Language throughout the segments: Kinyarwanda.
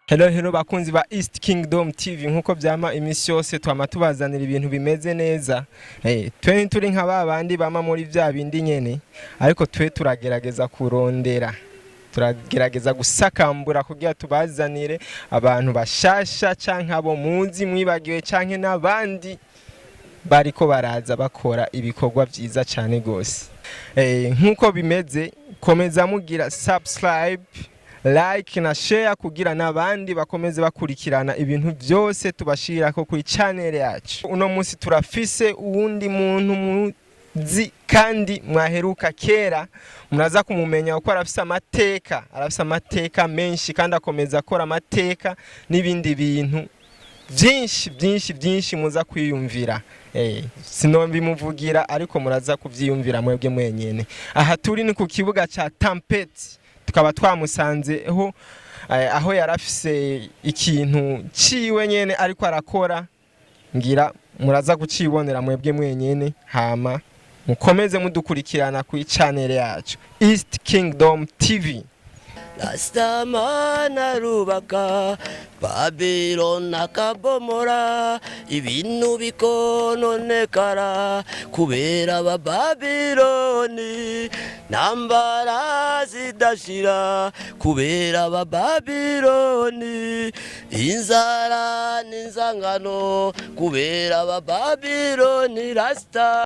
Hello bakunzi ba East Kingdom TV nkuko byama imisi yose twama tubazanira ibintu bimeze neza. Twe turi nka babandi bama muri vya bindi nyene ariko twe turagerageza kurondera. Turagerageza gusakambura kugira tubazanire abantu bashasha canke abo muzi mwibagiwe canke nabandi bariko baraza bakora ibikorwa vyiza cyane gose. Nkuko bimeze komeza mugira subscribe, like na share kugira nabandi bakomeze bakurikirana ibintu byose tubashira ko kuri channel yacu. Uno munsi turafise uwundi muntu muzi kandi mwaheruka kera muraza kumumenya uko arafise amateka menshi kandi akomeza akora amateka n'ibindi bintu byinshi muza kwiyumvira. Sinombi muvugira ariko muraza kuvyiyumvira mwebwe mwenyene. Aha turi ni ku kibuga ca Tempete, tukaba twamusanze aho yarafise ikintu ciwe nyene ariko arakora, ngira muraza kucibonera mwebwe mwenyene. Hama mukomeze mudukurikirana ku channel yacu East Kingdom TV. Rastaman arubaka babiloni akabomora ibintu bikononekara kubera babiloni, nambara zidashira kubera babiloni, inzara n'inzangano kubera babiloni. Rasta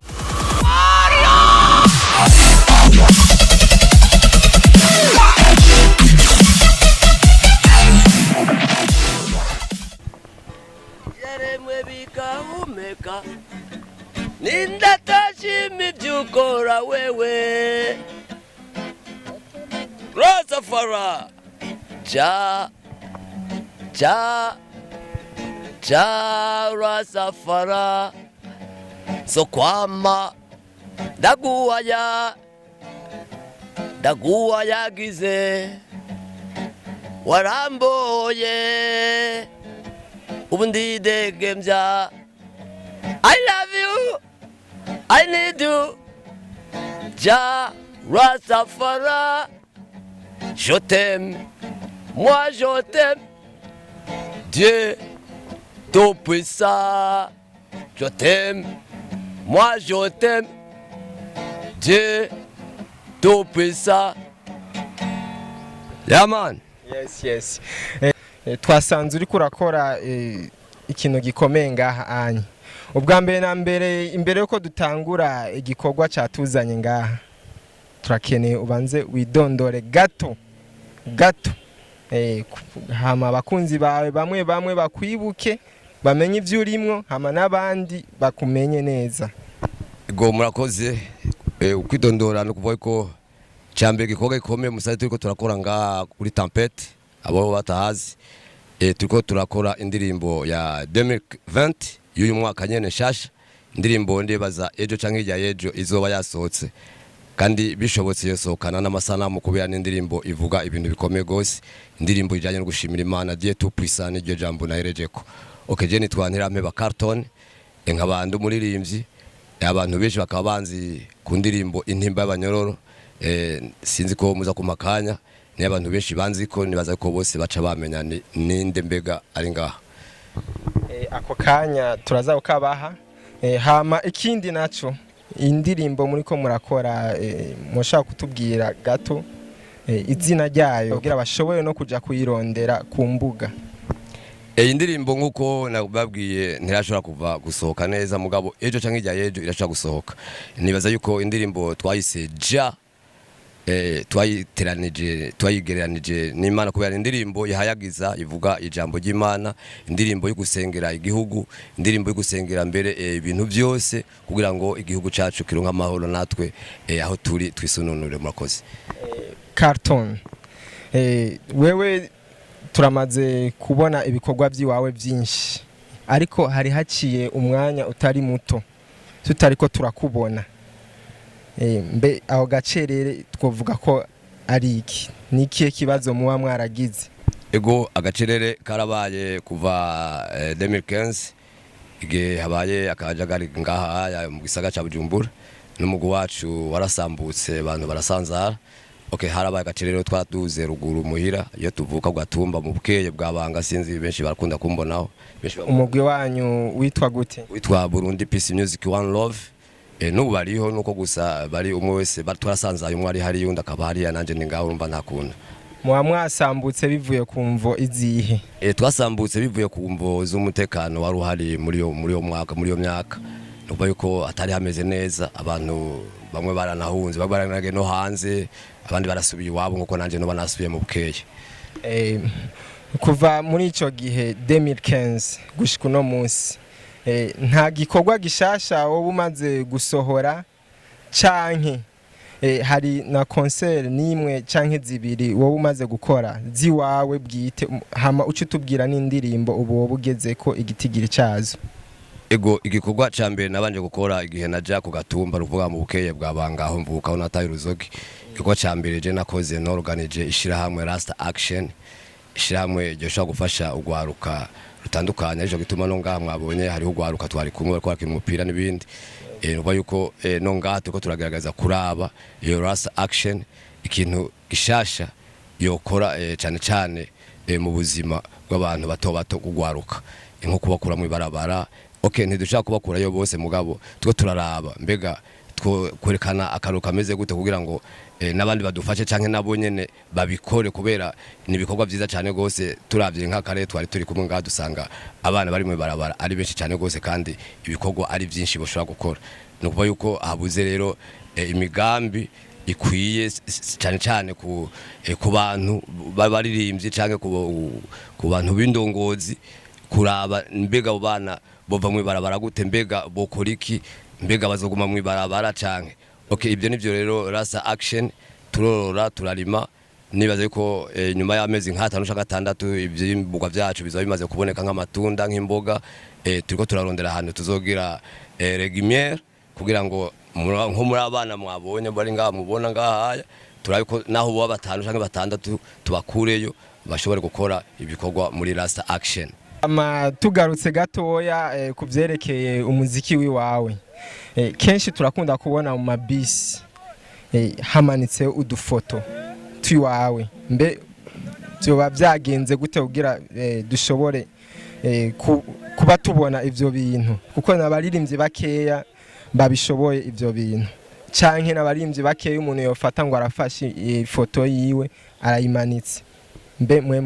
yaremwe bikahumeka nindatashimi byukora wewe Rastafari cha Rastafari so kwama daguwayagize waramboye ubundi degemja. I love you, I need you, ja Rastafari. Je t'aime, moi je t'aime, Dieu tout puissant. Je t'aime, moi je t'aime, Dieu tout puissant. Yeah man. Yes. Twasanze uri kurakora ikintu gikomeye ngaha anye. Ubwa mbere na mbere imbere yuko dutangura igikorwa cyatuzanye ngaha, turakeneye ubanze widondore gato. Hama abakunzi bawe bamwe bakwibuke bamenye ivyo urimwo, hama nabandi bakumenye neza. Ego murakoze. Ukwidondora no kuvuga ko cyambere gikorwa gikomeye musari turiko turakora ngaha kuri Tempete. Abo batahazi turiko turakora indirimbo ya 2020 y'uyu mwaka nyene shasha. Indirimbo ndibaza ejo canke ijya ejo izoba yasohotse kandi bishobotse yosokana n'amasanamu kubera n'indirimbo ivuga ibintu bikomeye gose. Indirimbo ijanye no gushimira Imana Dieu tout puissant n'iryo jambo naherejeko. Je nitwa N.carton, nk'abantu muririmbyi abantu benshi bakaba banzi ku ndirimbo intimba y'abanyororo. Sinzi ko muza kumakanya ni abantu benshi banzi ko nibaza ko bose baca bamenya ninde mbega ari ngaha. Ako kanya turaza ukabaha. Hama ikindi naco indirimbo muri ko murakora, mushaka kutubwira gato izina ryayo kugira bashoboye no kuja kuyirondera ku mbuga. Indirimbo nkuko nababwiye ntirashobora kuva gusohoka neza, mugabo ejo canke ijya ejo irashobora gusohoka. Nibaza yuko indirimbo twayise ja twayigereranije n'Imana kubera indirimbo yahayagiza ivuga ijambo ry'Imana, indirimbo yo gusengera igihugu, indirimbo yo gusengera mbere ibintu byose kugira ngo igihugu cacu kironka amahoro natwe aho turi twisununure. Murakoze. Carton, wewe turamaze kubona ibikorwa by'iwawe byinshi ariko hari haciye umwanya utari muto tutariko turakubona. Mbe aho gacerere twovuga ko ari iki? Nikiye kibazo muwa mwaragize? Ego agacerere karabaye kuva 2015 igihe habaye akajagari ngaha mu gisagara ca Bujumbura n'umugwi wacu warasambutse abantu barasanzara. Okay, harabaye agace rero twaduze ruguru muhira iyo tuvuka Gatumba mu bukeye bwabanga, sinzi benshi barakunda kumbonaho. Umugwi wanyu witwa gute? Witwa Burundi Peace Music One Love. N'ubu bariho nuko gusa bari umwe wese twarasanzaye, umwe ari hari yundi akaba hariya, nanje ni ngaho urumva ntakunda. Muba mwasambutse bivuye ku mvo izihe? Twasambutse bivuye ku mvo z'umutekano wari uhari muri iyo myaka. Nuko yuko atari hameze neza, abantu bamwe baranahunze, babaranaga no hanze, abandi barasubiye iwabo nkuko nanje no banasubiye mu bukeye. Kuva muri ico gihe 2015 gushika uno munsi, nta gikorwa gishasha wowe umaze gusohora canke hari na concert nimwe canke zibiri wowe umaze gukora ziwawe bwite, hama uca utubwira n'indirimbo ubu wowe ugeze ko igitigiri cazo? Ego, igikorwa ca mbere nabanje gukora igihe naja ku Gatumba ruvuga mu bukeye bwabanga aho mvuka aho nataye uruzogi. Igikorwa ca mbere je nakoze n'organije ishirahamwe Rasta Action, ishirahamwe ryoshobora gufasha ugwaruka rutandukanye, arico gituma no ngaha mwabonye hari ugwaruka twari kumwe bariko bakina umupira n'ibindi. Nuko yuko no ngaha turiko turagaragaza kuraba iyo Rasta Action ikintu gishasha yokora cane cane mu buzima bw'abantu bato bato kugwaruka, nko kubakura mu ibarabara. Okay, ntidushaka kubakurayo bose mugabo two turaraba mbega kwerekana akaruka kameze gute kugira ngo n'abandi badufashe canke nabo nyene babikore, kubera ni ibikorwa vyiza cyane gose. Turavye nka kare twari turi kumwe ngaha dusanga abana bari mu barabara ari benshi cyane gose, kandi ibikorwa ari byinshi boshobora gukora. Nukuba yuko habuze rero imigambi ikwiye cyane cyane ku bantu baririmbye canke ku bantu b'indongozi, kuraba mbega abo bana bova mu barabara gute, mbega bokora iki, mbega bazoguma mu barabara canke. Okay, ibyo nivyo rero Rasta Action turorora turarima. Nibaza yuko nyuma y'amezi nka 5 canke 6 ivyimburwa vyacu bizaba bimaze kuboneka nk'amatunda nk'imboga. Turiko turarondera ahantu tuzogira regimiere kugira ngo nko muri abana mwabonye bari ngaha mubona ngaha, turabiko naho bo 5 canke 6 tubakureyo bashobore gukora ibikorwa muri Rasta Action. Tugarutse gatoya kuvyerekeye umuziki wiwawe, kenshi turakunda kubona mu mabisi hamanitse udufoto twiwawe, mbe byoba byagenze gute kugira dushobore kuba tubona ivyo bintu, kuko nabaririmbye bakeya babishoboye ivyo bintu, canke nabaririmbye bakeya umuntu yofata ngo arafashe ifoto yiwe arayimanitse? Mbe mwe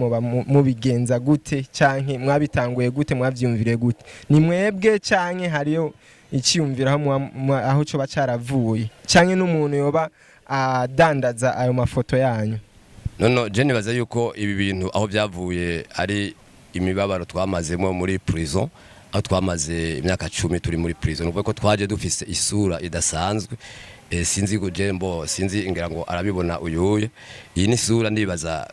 mubigenza gute, canke mwabitanguye gute, mwavyumvire gute? Ni mwebwe canke hariyo icyumvira aho cyo bacaravuye, canke n'umuntu yoba adandaza ayo mafoto yanyu? No, je nibaza yuko ibi bintu aho byavuye ari imibabaro twamazemo muri prison, aho twamaze imyaka 10 turi muri prison. Nuko ko twaje dufise isura idasanzwe. Sinzi gujembo, sinzi ingira ngo arabibona uyuye. Iyi ni sura ndibaza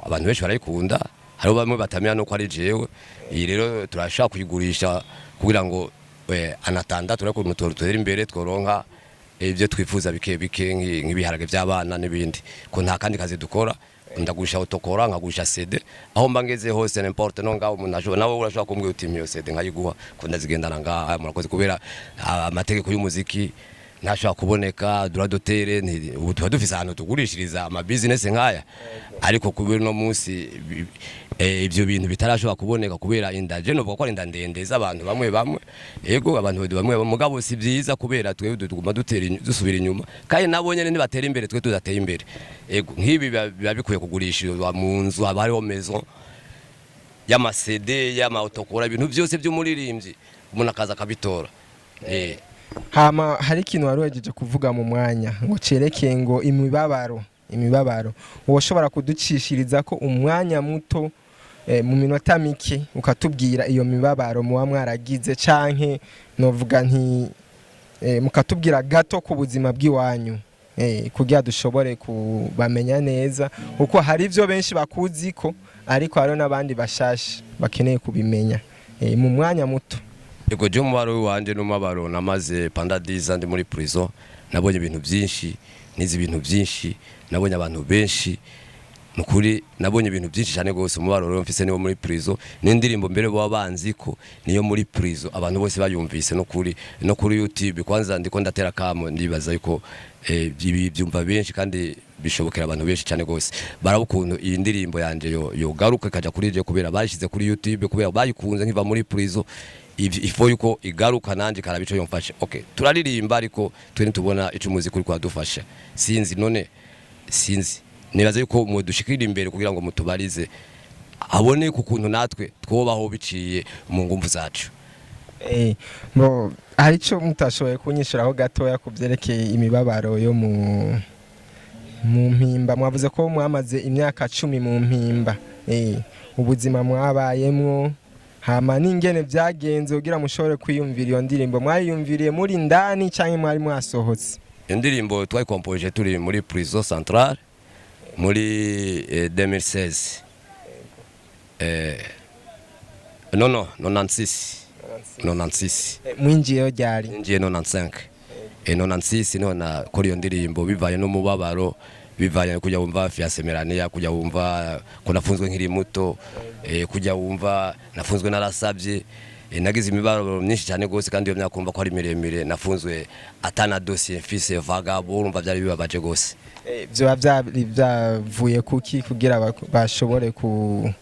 abantu benshi barayikunda, hari bamwe batamenya no ko ari jewe. Iyi rero turashaka kuyigurisha kugira ngo anatanda turako mutorutera imbere tworonka ibyo twifuza bike nk'ibiharage by'abana n'ibindi, ko nta kandi kazi dukora. Ndagurisha autokora, nkagurisha CD, aho mbangeze hose n'importe no ngaho umuntu ashobora nawe urashaka kumbwira uti miyo CD nkayiguha, ko ndazigendana ngaha murakoze, kubera amategeko y'umuziki ntashobora kuboneka duradotere. Ubu tuba dufise ahantu tugurishiriza ama business nkaya, ariko kubera no munsi ibyo bintu bitarashobora kuboneka kubera indaje no bwo ko inda ndende z'abantu bamwe. Yego, abantu bamwe mugabo si byiza, kubera twe tuguma dusubira inyuma, kandi nabo nyene nibatera imbere twe tudateye imbere. Yego, nk'ibi biba bikuye kugurishirizwa mu nzu, haba hariho maison y'ama CD y'ama autokora, ibintu byose by'umuririmbyi umuntu akaza akabitora. Hama hari ikintu waruhejeje kuvuga mu mwanya ngo cerekeye ngo imibabaro woshobora kuducishiriza ko umwanya muto mu minota mike ukatubwira iyo mibabaro muba mwaragize, canke novuga nti mukatubwira gato ku buzima bw'iwanyu, kugira dushobore kubamenya neza, kuko hari ivyo benshi bakuziko ariko hari n'abandi bashasha bakeneye kubimenya mu mwanya muto. Ego, je umubaro wanje n'umubaro namaze pendant 10 ans ndi muri prison. Nabonye ibintu byinshi, nizi ibintu byinshi, nabonye abantu benshi, nukuri nabonye ibintu byinshi cyane gose umubaro rero mfise niwo muri prison n'indirimbo mbere bo banzi ko niyo muri prison abantu bose bayumvise no kuri YouTube kwanza ndiko ndatera kamo ndibaza yuko ibi byumva benshi kandi bishobokera abantu benshi cyane gose barabukuntu iyi ndirimbo yanje yo garuka kaja kuri je kubera bashize kuri YouTube kubera bayikunze nkiva muri prison ifo yuko igaruka nanje karabico yomfashe okay turaririmba ariko twe ntubona ico muziki kuri kwadufasha sinzi nibaza yuko mudushikira imbere kugira ngo mutubarize abone ku kuntu natwe twobaho biciye mu ngumvu zacu bo arico mutashoboye kunyishiraho gatoya kuvyerekeye imibabaro yo mu mpimba mwavuze ko mwamaze imyaka 10 mu mpimba ubuzima mwabayemwo hama n'ingene byagenze kugira mushobore kwiyumvira iyo ndirimbo mwayumviriye muri ndani cyangwa mwari mwasohotse indirimbo twayikompoje turi muri prison centrale muri 2016 96 mwinjiyeyo ryari ngiye 95 96 nona kuri iyo ndirimbo bivaye n'umubabaro bivaye kujya wumva fiasemerania kujya wumva ko nafunzwe nkiri muto kujya wumva nafunzwe narasabye nagize imibabaro myinshi cyane gose kandi iyo myakumva ko ari miremire nafunzwe atana dossier fils vagabo urumva byari bibabaje gose byo byavuye kuki kugira bashobore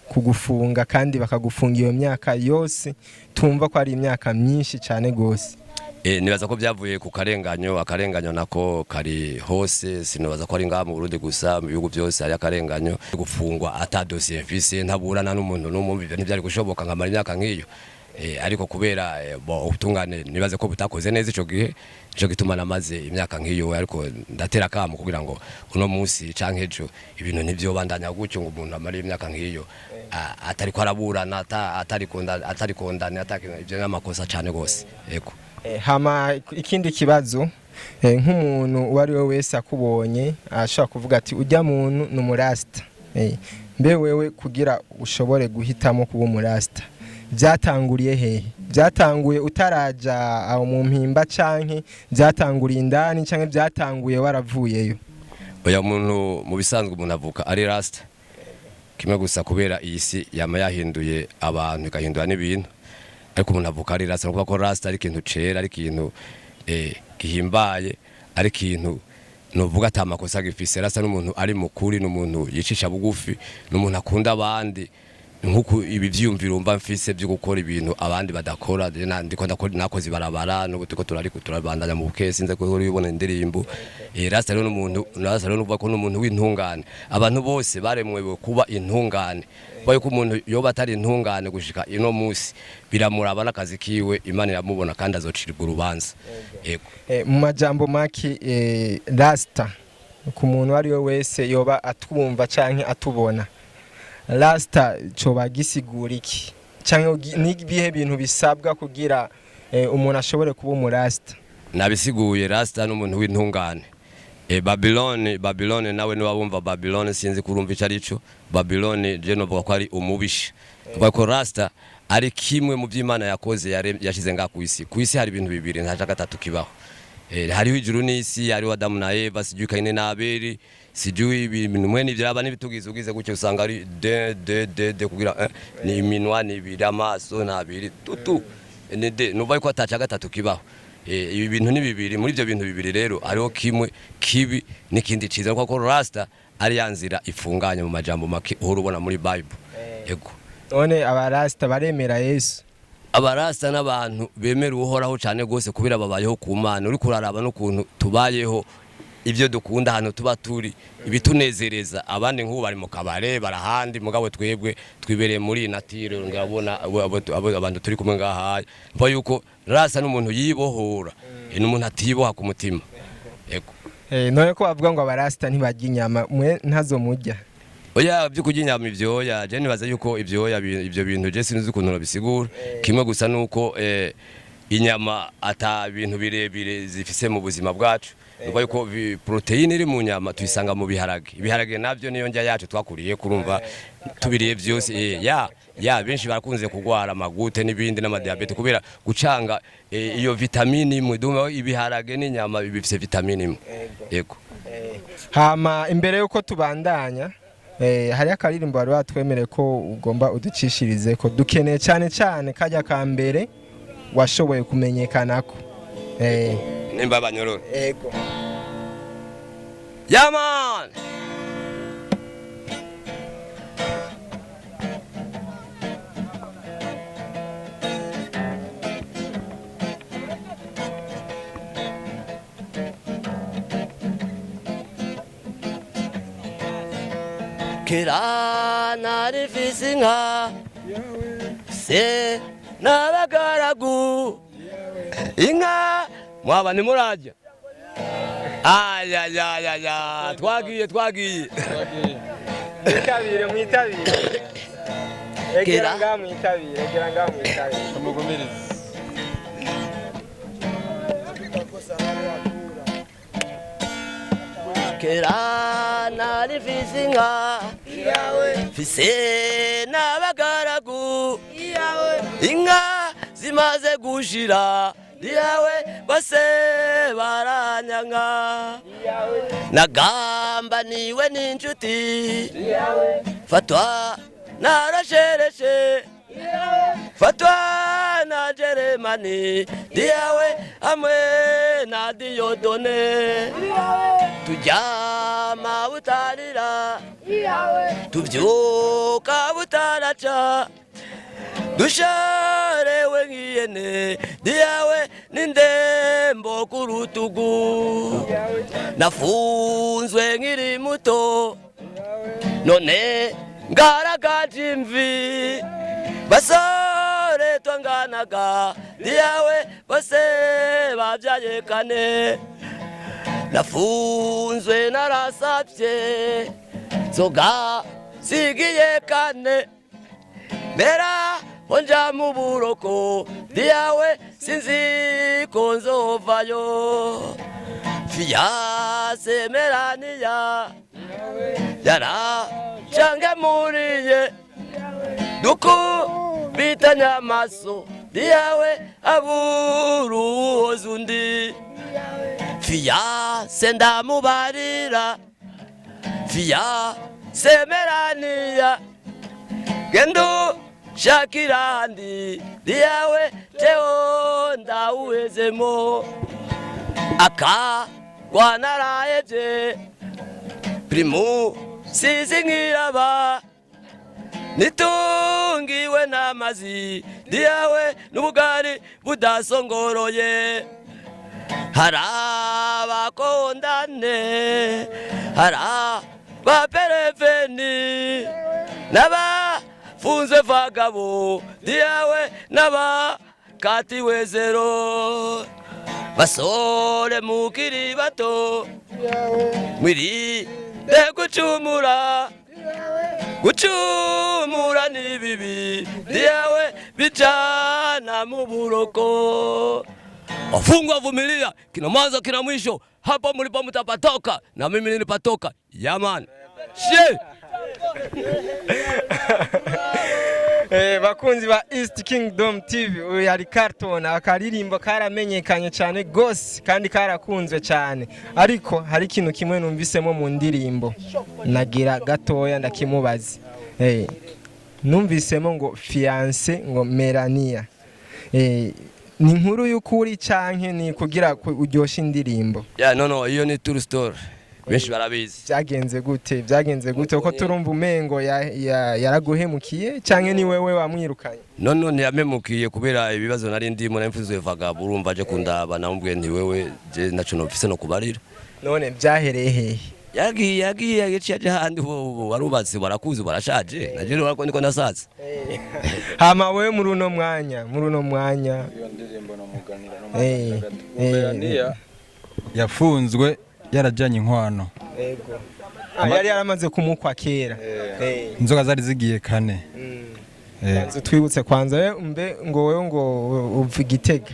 kugufunga kandi bakagufunga iyo myaka yose tumva ko ari imyaka myinshi cyane gose nibaza ko byavuye ku akarenganyo nako kari hose sinobaza ko ari ngaha mu Burundi gusa mu bihugu byose ari akarenganyo gufungwa ata dossier fils ntaburana n'umuntu n'umwe ntibyari gushoboka nkamara imyaka nk'iyo ariko kubera ubutungane nibaze ko butakoze neza ico gihe ico gituma namaze imyaka nk'iyo ariko ndatera kamo kugira ngo uno munsi canke ejo ibintu nivyo bandanya gutyo ngo umuntu amara imyaka nk'iyo atari ko araburana atari kondane ivyo n'amakosa cane gose yego hama ikindi kibazo nk'umuntu uwari we wese akubonye ashaka kuvuga ati ujya muntu n'umurasta mbe wewe kugira ushobore guhitamo kuba umurasta byatanguriye hehe byatanguye utaraja aho mu mpimba canke byatanguriye indani canke byatanguye waravuyeyo oya muntu mu bisanzwe umuntu avuka ari rasta kimwe gusa kubera iyi si yama yahinduye abantu igahindura n'ibintu ariko umuntu avuka ari rasta nuko rasta ari ikintu cera ari ikintu gihimbaye ari ikintu novuga atamakosa gifise rasta n'umuntu ari mukuri n'umuntu yicisha bugufi n'umuntu akunda abandi nkuko ibi vyumvira umva mfise byo gukora ibintu abandi badakora ndiko ndakora nakoze barabara no gutiko turabandanya mu bukesi nze ko uribona indirimbo rasta rero nuvuga ko n'umuntu w'intungane abantu bose baremwe kuba intungane bayo ko umuntu yoba atari intungane gushika ino musi biramuraba nakazi kiwe Imana iramubona kandi azocirwa urubanza yego mu majambo maki rasta ku muntu ari we wese yoba atwumva canke atubona rasta coba gisigura iki canke nibihe bintu bisabwa kugira umuntu ashobore kuba umurasta nabisiguye rasta n'umuntu w'intungane babiloni nawe niwabumva babiloni sinzi kurumva ico arico babiloni je novuga ko ari umubisha ko rasta ari kimwe mu by'Imana yakoze yashize nga ku isi hari ibintu bibiri ntaje gatatu kibaho hariho ijuru n'isi hariho Adamu na Eva sijui Kaini na Abeli sijui ibintu mwe nivyaba nibitugize ugize gutyo usanga ari de kugira ni iminwa ni biramaso na biri tutu nede nubaye ko ataca gatatu kibaho ibi bintu ni bibiri muri byo bintu bibiri rero hariho kimwe kibi n'ikindi ciza kuko rasta ari yanzira ifunganye mu majambo make uhora muri Bible yego none abarasta baremera Yesu abarasta n'abantu bemera uhoraho cyane gose kubira babayeho ku Mana uri kuraraba no kuntu tubayeho ibyo dukunda hano tuba turi ibitunezereza abandi nk'ubu bari mu kabare barahandi mugabo twebwe twibereye muri natire ngabona abantu turi kumwe ngaha mva yuko rasa n'umuntu yibohora n'umuntu atiboha ku mutima yego none ko bavuga ngo abarasta ntibajya inyama mwe ntazo mujya oya byo kujya inyama ivyoya je nibaza yuko ivyoya ibyo bintu je sinzi ukuntu bisigura kimwe gusa nuko inyama ata bintu birebire zifise mu buzima bwacu nuko yuko proteine iri mu nyama tuyisanga mu ibiharage navyo niyo njya yacu twakuriye kurumva tubiriye byose benshi barakunze kugwara amagute n'ibindi n'amadiabete kubera gucanga iyo vitamine imwe duma ibiharage n'inyama bifise vitamine imwe yego hama imbere yuko tubandanya hari akaririmbo wari watwemereye ko ugomba uducishirize ko dukeneye cyane cyane kajya ka mbere washoboye kumenyekanako nimba abanyororo yego yaman kera narifise inka se n'abagaragu inka mwaba nimurajya ayayayaya twagiye mwitabire egera ngaha mwitabire umugumirizi kera narifise inka fise n'abagaragu inka zimaze gushira yawe bose baranyanka nagamba niwe n'inshuti fatwa narashereshe fatwa na Jeremani diyawe hamwe na Diyodone turyama butarira tuvyuka butaraca dusharewe nk'ihene diyawe n'indembo ku rutugu nafunzwe nkiri muto none ngaragaje imvi basore twanganaga diyawe bose babyaye kane nafunzwe narasabye zoga sigiye kane mbera onja mu buroko diyawe sinzi ko nzovayo fiase meraniya yara change muriye duku bitanya amaso diyawe aburu ozundi fiase ndamubarira fiase meraniya gendo shakirandi diyawe teo ndauwezemo aka kwanarayeje primu sizingiraba nitungiwe n'amazi diyawe n'ubugari budasongoroye harabakondane harabapereveni n'abafunzwe vagabo diyawe n'abakatiwe zero basore mukiri bato mwiri gucumura ni bibi diyawe bijana mu buroko wafungwa vumilia kina mwanzo kina mwisho hapo mlipo mtapatoka na mimi nilipatoka yaman she bakunzi ba East Kingdom TV uyu yari N.carton akaririmbo karamenyekanye cyane gose kandi karakunzwe cyane ariko hari ikintu kimwe numvisemo mu ndirimbo nagira gatoya ndakimubaza numvisemo ngo fiance ngo Melania ni inkuru y'ukuri canke ni kugira uryoshe indirimbo no iyo ni true story benshi barabizi byagenze gute uko turumva umengo yaraguhemukiye canke ni wewe wamwirukanye no ntiyamemukiye kubera ibibazo nari ndimo namfuzwe vaga burumva aje kundaba namubwiye nti wewe je naco nofise no kubarira none byahereye hehe yagiye yaciye handi warubatse barakuzi barashaje naje rero niko nasaza hama wewe muri uno mwanya iyo ndirimbo no muganira no Melania yafunzwe yarajanye inkwano yego yari yaramaze kumukwa kera inzoga zari zigiye kane twibutse kwanza wewe ngo uva Gitega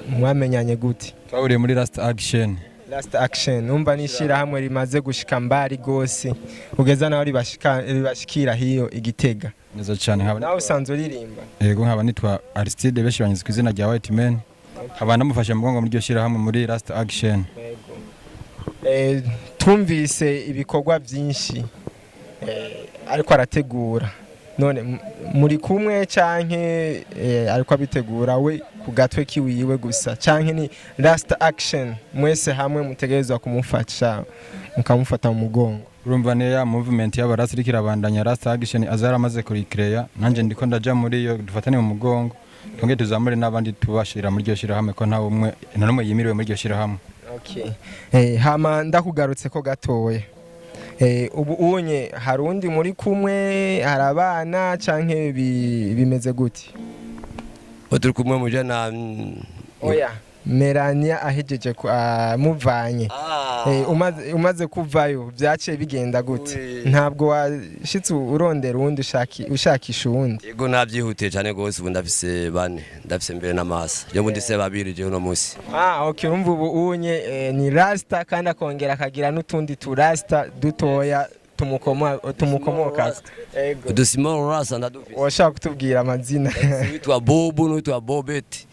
mwamenyanye gute twahuriye muri Last Action numva nishira hamwe rimaze gushika mbari gose ugeza naho ribashikira hiyo Igitega neza cyane nawe usanzwe uririmba yego nkaba nitwa Aristide beshi banyizwe izina rya White Man nkaba namufasha mugongo muri ryo shira hamwe muri Last Action tumvise ibikorwa byinshi ariko arategura none muri kumwe canke ariko abitegura we ku gatwe kiwiwe gusa canke ni last action mwese hamwe mutegerezwa kumufasha mukamufata mu mugongo? urumva ne ya movement y'abarasi irabandanya last action azara amaze kurikreya nanje ndiko ndaja muri yo dufatane mu mugongo twonge tuzamure n'abandi tubashira muri ryo shira hamwe ko nta umwe n'umwe yimiriwe muri ryo shira hamwe. Okay, hama ndakugarutse ko gatoye ubu unye harundi muri kumwe harabana canke bimeze gute? Turi kumwe mujana oya Melania ahejeje muvanye umaze kuvayo byaciye bigenda gute? Ntabwo washitse urondera uwundi ushakisha uwundi? Yego nabyihutiye cyane gose ubu ndafise bane ndafise mbere n'amasa yo bundi se babiri je uno musi. Okay, urumva ubu unye ni rasta kandi akongera akagira n'utundi tu rasta dutoya tumukomoka. Ego dusimo rasta ndadufise. Washaka kutubwira amazina? Witwa Bobu n'uwitwa Bobeti.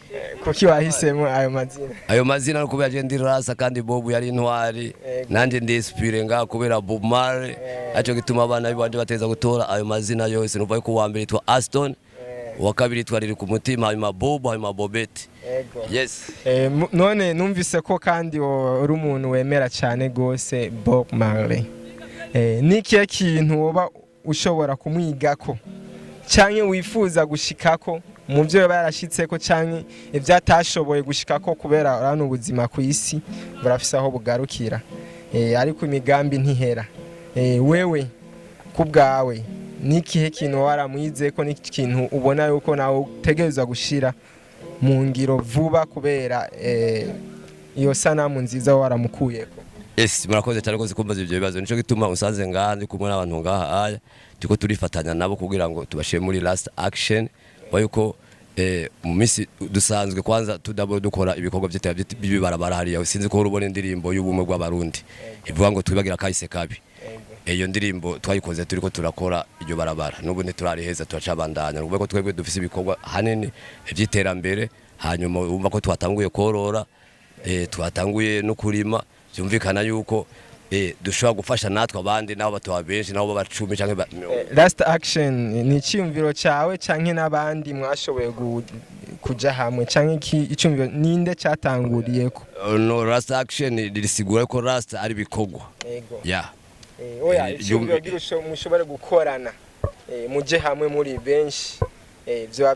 Kuki wahisemo ayo mazina? Ayo mazina no kubera je ndi rasta kandi Bobu yari intwari nanje ndi inspire nga kubera Bob Marley aco gituma abana bibanje bateza gutora ayo mazina yose numva yuko wa mbere yitwa Aston wa kabiri yitwa riri ku mutima hanyuma Bob hanyuma Bobeti. Yes. None numvise ko kandi uri umuntu wemera cyane gose Bob Marley. Nikiye kintu woba ushobora kumwigako canke wifuza gushikako mu byo barashitseko canke ivyatashoboye gushikako kubera urano ubuzima ku isi burafise aho bugarukira ariko imigambi ntihera? Wewe kubgawe nikihe kintu waramwizeko n'ikintu ubona yuko nawe utegerezwa gushira mu ngiro vuba kubera iyo sanamu nziza waramukuyeko? Yes, murakoze cyane rwose kumbaza ibyo bibazo nico gituma usanze ngandi kumwe n'abantu ngaha aya tuko turifatanya nabo kugira ngo tubashe muri last action wayuko mu misi dusanzwe kwanza tudabo dukora ibikorwa by'ibarabara hariya sinzi ko urubona indirimbo y'ubumwe bw'abarundi ivuga ngo twibagira kahise kabi. Iyo ndirimbo twayikoze turiko turakora iryo barabara n'ubu ntiturariheza turacabandanya n'ubwo ko twebwe dufise ibikorwa hanini by'iterambere hanyuma umva ko twatanguye korora twatanguye no kurima byumvikana yuko dushobora gufasha natwe abandi nabo batoba benshi nabo bacumi canke last action ni icyumviro cyawe canke n'abandi mwashoboye kuja hamwe canke icyumviro ninde cyatanguriyeko? No, last action risigura ko last ari bikogwa. Yeah. Oya icyumviro girusho mushobora gukorana muje hamwe muri benshi byo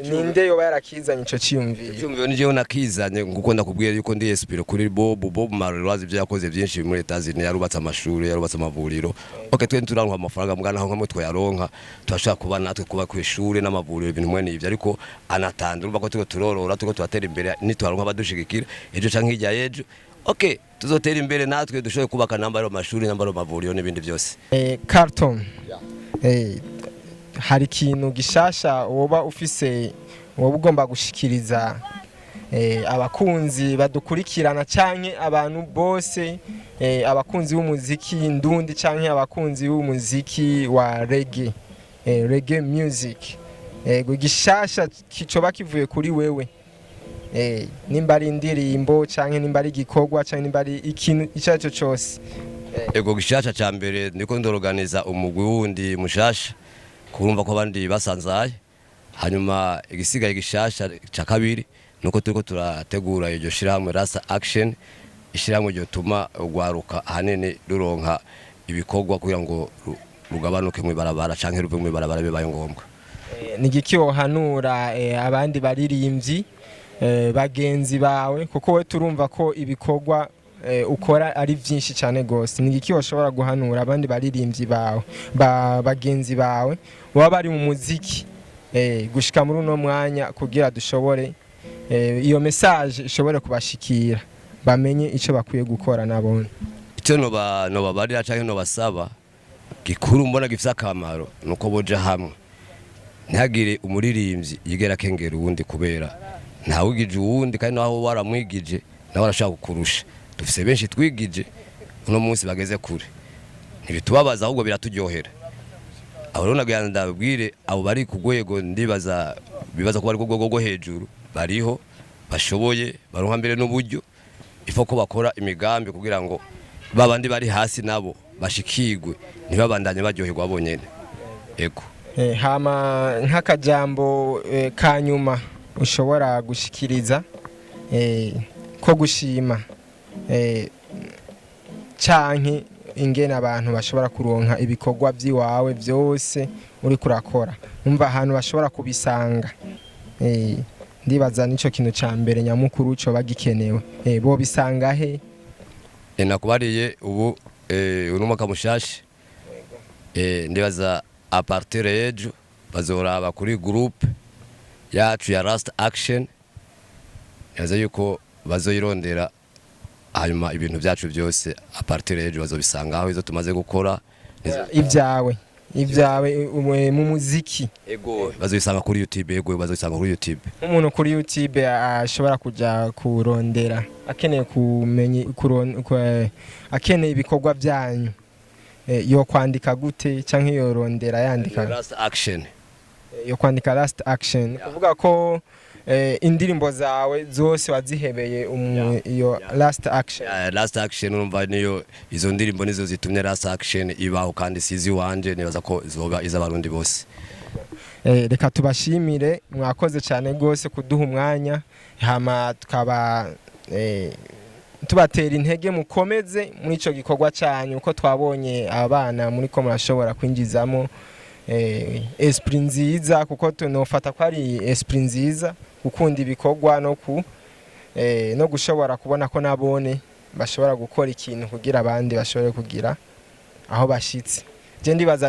ninde yo barakizanye ico cyumviro? Cyumviro ni je nakizanye nguko ndakubwiye yuko ndi espire kuri Bob Marley wazi byo yakoze byinshi muri Etazini yarubatse amashuri yarubatse amavuriro. Okay, twe turanka amafaranga mugana aho nkamwe twayaronka twashaka kuba natwe kuba ku ishuri n'amavuriro ibintu mwe n'ivyo ariko anatanda urumva ko tuko turorora tuko twatera imbere nitwaronka badushigikira ejo canke ijya ejo. Okay, tuzotera imbere natwe dushoboye kubaka nambaro amashuri nambaro amavuriro n'ibindi byose. Carton. Hari kintu gishasha woba ufise woba ugomba gushikiriza abakunzi badukurikirana canke abantu bose abakunzi b'umuziki ndundi canke abakunzi b'umuziki wa reggae music gishasha kicoba kivuye kuri wewe nimba ari indirimbo canke nimba ari igikorwa canke nimba ari ikintu icyaco cyose? Ego gishasha ca mbere ndiko ndorganiza umugwi wundi mushasha kurumva ko abandi basanzaye hanyuma igisigaye gishasha ca kabiri nuko turiko turategura iryo shirahamwe last action ishirahamwe ryo tuma ugwaruka hanene ruronka ibikorwa kugira ngo rugabanuke mu barabara canke ruve mu barabara bibaye ngombwa. Nigiki wohanura abandi baririmbyi bagenzi bawe kuko we turumva ko ibikorwa ukora ari byinshi cyane gose? Nigiki washobora guhanura abandi baririmbyi bawe bagenzi bawe baba bari mu muziki gushika muri uno mwanya kugira dushobore iyo message ishobore kubashikira bamenye ico bakwiye gukora nabone? Icyo no barira canke no basaba gikuru mbona gifisa akamaro nuko boja hamwe ntagire umuririmbyi yigera kengera uwundi kubera ntawugije uwundi kandi naho waramwigije nawe arashaka kukurusha. Dufise benshi twigije uno munsi bageze kure ntibitubabaza ahubwo biraturyohera. Aho rero nagenda ndabwire abo bari kugwego bibaza ko bari kugwego hejuru bariho bashoboye baronka mbere n'uburyo ifo ko bakora imigambi kugira ngo babandi bari hasi nabo bashikirwe ntibabandanye baryoherwa bonyene ego. Hama nk'akajambo kanyuma ushobora gushikiriza ko gushima canke ingene abantu bashobora kuronka ibikorwa by'iwawe byose uri kurakora, umva ahantu bashobora kubisanga. Ndibaza nico kintu ca mbere nyamukuru cyo bagikenewe. Bo bisanga he? Nakubariye ubu uno mwaka mushasha ndibaza a partir y'ejo bazoraba kuri groupe yacu ya Rasta Action, yaza yuko bazoyirondera hanyuma ibintu byacu byose a partir y'ejo bazobisanga aho izo tumaze gukora ibyawe mu muziki. Ego bazobisanga kuri YouTube. Ego bazobisanga kuri YouTube. Umuntu kuri YouTube ashobora kuja kurondera akeneye kumenya akeneye ibikorwa byanyu, yo kwandika gute canke yo rondera yandika Rasta Action, yo kwandika Rasta Action, kuvuga ko indirimbo zawe zose wazihebeye iyo Rasta Action. Rasta Action urumva niyo izo ndirimbo nizo zitumye Rasta Action ibaho kandi sizi wanje nibaza ko zoba iz'abarundi bose. Reka tubashimire, mwakoze cyane gose kuduha umwanya, hama tukaba tubatera intege mukomeze muri ico gikorwa cyanyu, uko twabonye abana muri ko murashobora kwinjizamo esprit nziza, kuko tunofata ko ari esprit nziza gukunda ibikorwa no gushobora kubona ko nabone bashobora gukora ikintu kugira abandi bashobore kugira aho bashitse. Je ndibaza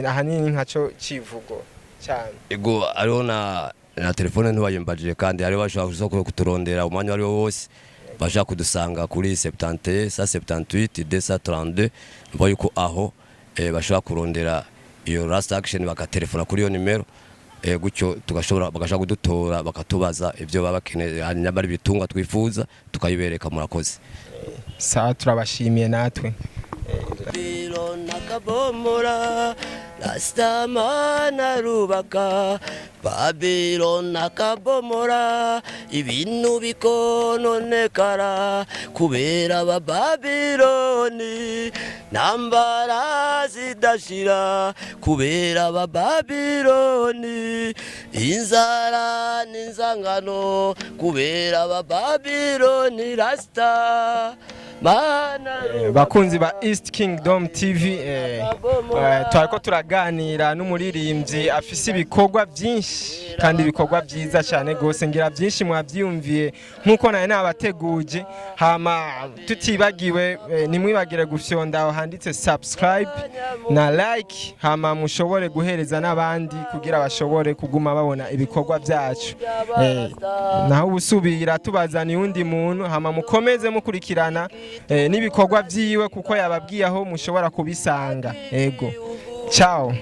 ahanini nkaco civugo cyane. Ego ariho na telefone ntiwayimbaje kandi ari bashaka kuturondera umwanya ari wose bashaka kudusanga kuri 71 178 232 mbo yuko aho bashaka kurondera iyo Rasta Action bakatelefona kuri iyo nimero, gutyo tugashobora bagashaka kudutora bakatubaza ibyo baba bakeneye, hanyuma ari bitunga twifuza tukayibereka. Murakoze. Sawa, turabashimiye natwe. Nakabomora Rastaman arubaka Babiloni nakabomora ibintu bikononekara kubera abababiloni, nambara zidashira kubera abababiloni, inzara n'inzangano kubera abababiloni. Rasta bakunzi ba East Kingdom TV, twariko turaganira n'umuririmbyi afise ibikorwa byinshi kandi ibikorwa byiza cyane gose, ngira byinshi mwabyumviye nkuko naye nabateguje. Hama tutibagiwe nimwibagire gufyonda aho handitse subscribe na like, hama mushobore guhereza n'abandi kugira bashobore kuguma babona ibikorwa byacu. Naho ubusubira tubazaniye undi muntu, hama mukomeze mukurikirana n'ibikorwa byiwe kuko yababwiye aho mushobora kubisanga. Ego, ciao.